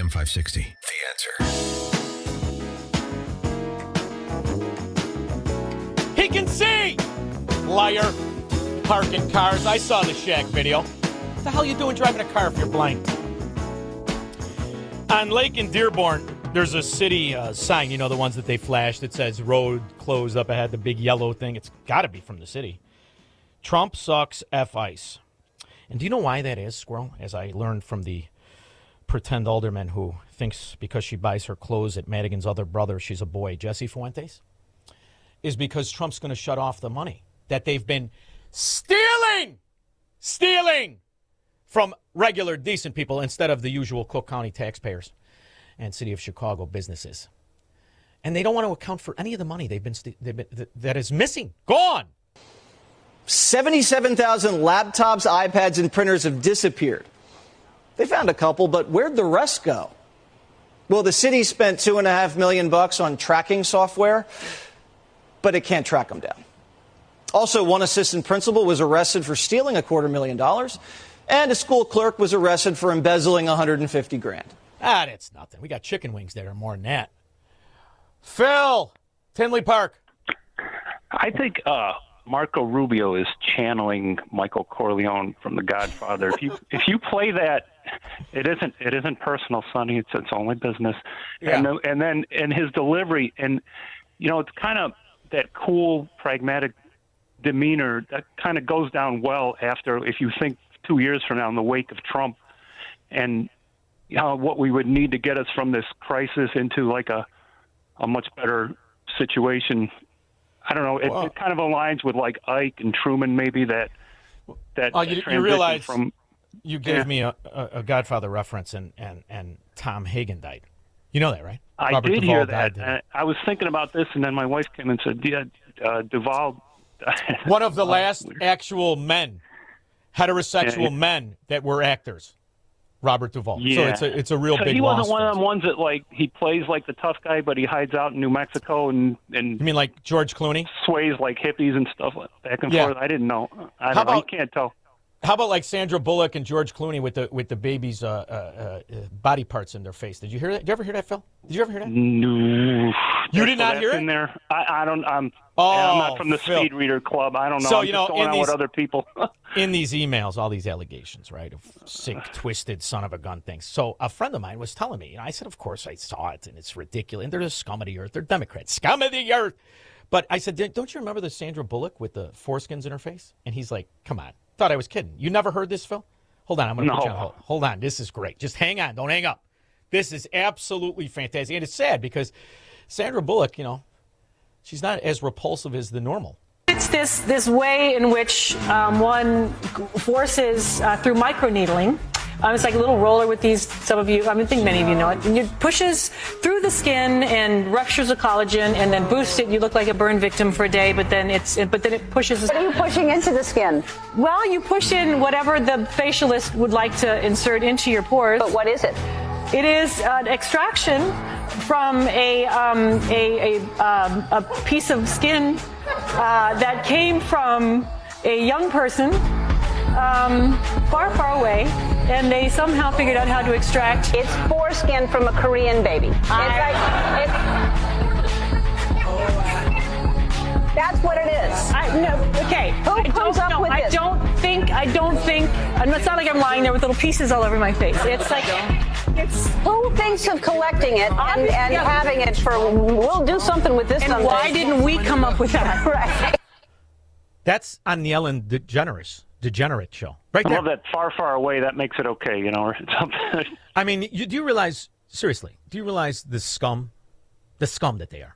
AM 560. The Answer. He can see! Liar. Parking cars. I saw the Shaq video. What the hell are you doing driving a car if you're blind? On Lake in Dearborn, there's a city sign, you know, the ones that they flashed that says road closed up ahead, the big yellow thing. It's got to be from the city. Trump sucks F ice. And do you know why that is, Squirrel? As I learned from the pretend alderman who thinks because she buys her clothes at Madigan's other brother, she's a boy, Jesse Fuentes, is because Trump's going to shut off the money that they've been stealing from regular, decent people instead of the usual Cook County taxpayers and City of Chicago businesses. And they don't want to account for any of the money that is missing. Gone. 77,000 laptops, iPads, and printers have disappeared. They found a couple, but where'd the rest go? Well, the city spent $2.5 million on tracking software, but it can't track them down. Also, one assistant principal was arrested for stealing $250,000, and a school clerk was arrested for embezzling $150,000. That's nothing. We got chicken wings that are more than that. Phil, Tinley Park. I think Marco Rubio is channeling Michael Corleone from The Godfather. If you play that, it isn't personal, Sonny. It's only business. Yeah. And then his delivery, and you know, it's kind of that cool, pragmatic demeanor that kind of goes down well after, if you think 2 years from now in the wake of Trump, and you know what we would need to get us from this crisis into like a much better situation. I don't know. It kind of aligns with like Ike and Truman, maybe that you realize from. You gave me a Godfather reference, and Tom Hagen died. You know that, right? I Robert did Duvall hear died. that. I was thinking about this, and then my wife came and said, "Yeah, Duvall." One of the last actual men, heterosexual men that were actors, Robert Duvall. Yeah. So it's a real so big he loss. wasn't one of them ones that like he plays like the tough guy, but he hides out in New Mexico and You mean like George Clooney? sways like hippies and stuff back and Yeah. forth. I didn't know. I How don't know. You about- can't tell. How about like Sandra Bullock and George Clooney with the baby's body parts in their face? Did you hear that? Did you ever hear that, Phil? Did you ever hear that? No. You did not hear in it? there. I don't. I'm Oh, not from the Phil. Speed Reader Club. I don't know. So, I'm you just know, going in on with these- other people. In these emails, all these allegations, right, of sick, twisted, son of a gun things. So a friend of mine was telling me, and I said, of course I saw it, and it's ridiculous. And they're the scum of the earth. They're Democrats. Scum of the earth. But I said, don't you remember the Sandra Bullock with the foreskins in her face? And he's like, come on. Thought I was kidding. You never heard this, Phil? Hold on. I'm going to put you on hold. Hold on. This is great. Just hang on. Don't hang up. This is absolutely fantastic. And it's sad because Sandra Bullock, you know, she's not as repulsive as the normal. It's this way in which one forces through microneedling. It's like a little roller with these. Some of you, I think many of you know it. And it pushes through the skin and ruptures the collagen, and then boosts it. You look like a burn victim for a day, but then it pushes. What are you pushing into the skin? Well, you push in whatever the facialist would like to insert into your pores. But what is it? It is an extraction from a piece of skin that came from a young person far, far away, and they somehow figured out how to extract. It's foreskin from a Korean baby. That's what it is. Okay. Who comes up with this? I don't think. It's not like I'm lying there with little pieces all over my face. It's like. Who thinks of collecting it and having it for, we'll do something with this And someday. why didn't we come up with that? Right. That's on the Ellen DeGenerate show. Right I there. love that far, far away. That makes it okay, you know. Or something. I mean, do you realize, seriously, do you realize the scum that they are?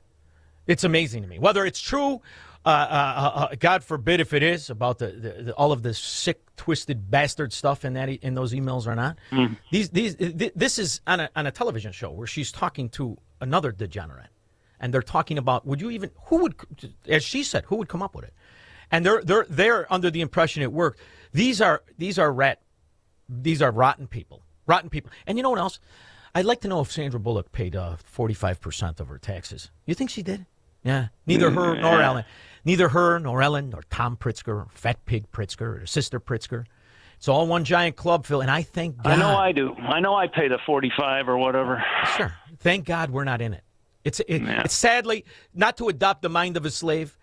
It's amazing to me. Whether it's true, God forbid if it is, about the all of the sick, twisted bastard stuff in those emails or not. Mm. This is on a television show where she's talking to another degenerate, and they're talking about who would, as she said, who would come up with it, and they're under the impression at work these are rotten people, and you know what else? I'd like to know if Sandra Bullock paid 45% of her taxes. You think she did? Yeah. Neither her nor Ellen, nor Tom Pritzker, or Fat Pig Pritzker, or Sister Pritzker. It's all one giant club, Phil, and I thank God. I know I do. I know I pay the 45 or whatever. Sure. Thank God we're not in it. It's sadly, not to adopt the mind of a slave,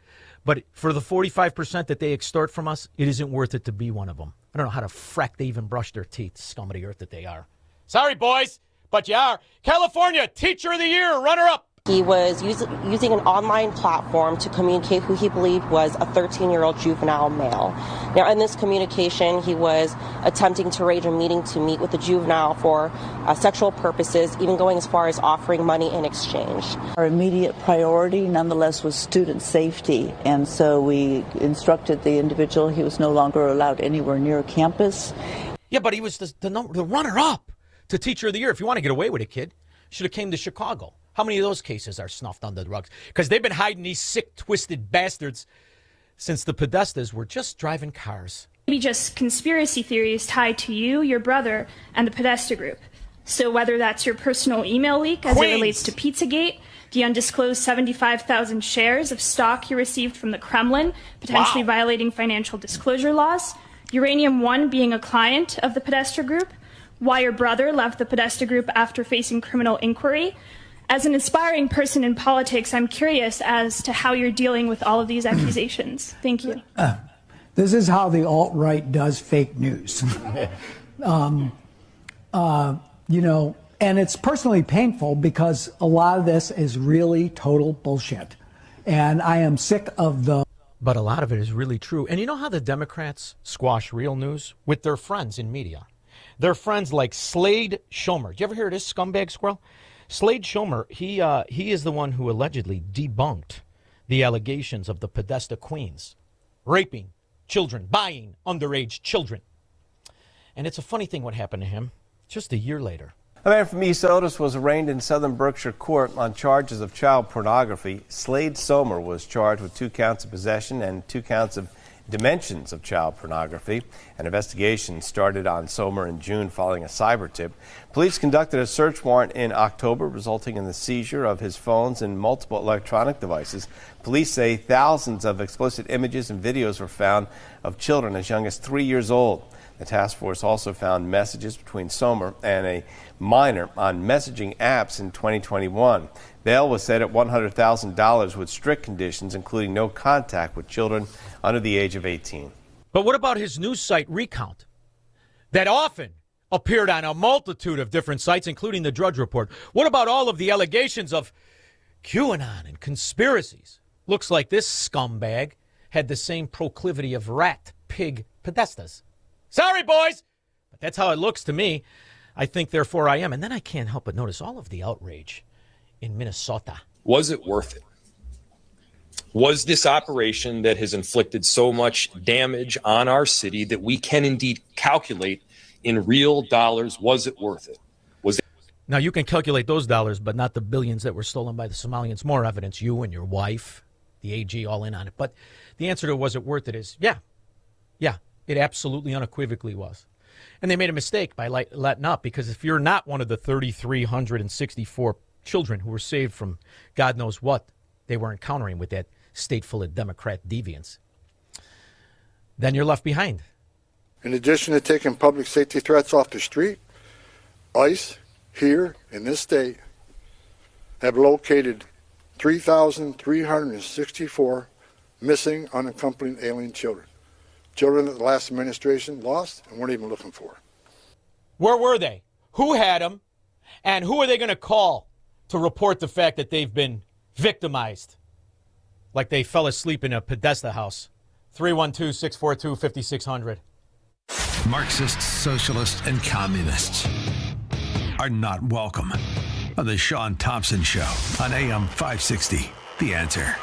but for the 45% that they extort from us, it isn't worth it to be one of them. I don't know how the frack they even brush their teeth, scum of the earth that they are. Sorry, boys, but you are. California Teacher of the Year, runner-up. He was using an online platform to communicate who he believed was a 13-year-old juvenile male. Now, in this communication, he was attempting to arrange a meeting to meet with the juvenile for sexual purposes, even going as far as offering money in exchange. Our immediate priority, nonetheless, was student safety, and so we instructed the individual he was no longer allowed anywhere near campus. Yeah, but he was the runner-up to Teacher of the Year. If you want to get away with it, kid, should have came to Chicago. How many of those cases are snuffed under the rugs? Because they've been hiding these sick, twisted bastards since the Podestas were just driving cars. Maybe just conspiracy theories tied to you, your brother, and the Podesta group. So whether that's your personal email leak as it relates to Pizzagate, the undisclosed 75,000 shares of stock you received from the Kremlin, potentially violating financial disclosure laws, Uranium One being a client of the Podesta group, why your brother left the Podesta group after facing criminal inquiry. As an aspiring person in politics, I'm curious as to how you're dealing with all of these accusations. Thank you. This is how the alt-right does fake news. And it's personally painful because a lot of this is really total bullshit. And I am sick of the... But a lot of it is really true. And you know how the Democrats squash real news? With their friends in media. Their friends like Slade Schomer. Did you ever hear of this scumbag squirrel? Slade Schomer, he is the one who allegedly debunked the allegations of the Podesta queens raping children, buying underage children. And it's a funny thing what happened to him just a year later. A man from East Otis was arraigned in Southern Berkshire Court on charges of child pornography. Slade Schomer was charged with 2 counts of possession and 2 counts of dimensions of child pornography. An investigation started on Sommer in June following a cyber tip. Police conducted a search warrant in October, resulting in the seizure of his phones and multiple electronic devices. Police say thousands of explicit images and videos were found of children as young as 3 years old. The task force also found messages between Sommer and a minor on messaging apps in 2021. Bail was set at $100,000 with strict conditions, including no contact with children under the age of 18. But what about his news site Recount that often appeared on a multitude of different sites, including the Drudge Report? What about all of the allegations of QAnon and conspiracies? Looks like this scumbag had the same proclivity of rat, pig, Podestas. Sorry, boys, but that's how it looks to me. I think, therefore, I am. And then I can't help but notice all of the outrage in Minnesota. Was it worth it? Was this operation that has inflicted so much damage on our city that we can indeed calculate in real dollars, was it worth it? Now, you can calculate those dollars, but not the billions that were stolen by the Somalians. More evidence, you and your wife, the AG, all in on it. But the answer to was it worth it is, yeah, it absolutely unequivocally was. And they made a mistake by letting up, because if you're not one of the 3,364 children who were saved from God knows what they were encountering with that state full of Democrat deviants, then you're left behind. In addition to taking public safety threats off the street, ICE here in this state have located 3,364 missing unaccompanied alien children. Children that the last administration lost and weren't even looking for. Where were they? Who had them? And who are they going to call to report the fact that they've been victimized? Like they fell asleep in a Podesta house. 312-642-5600. Marxists, socialists, and communists are not welcome on the Sean Thompson Show on AM 560. The Answer.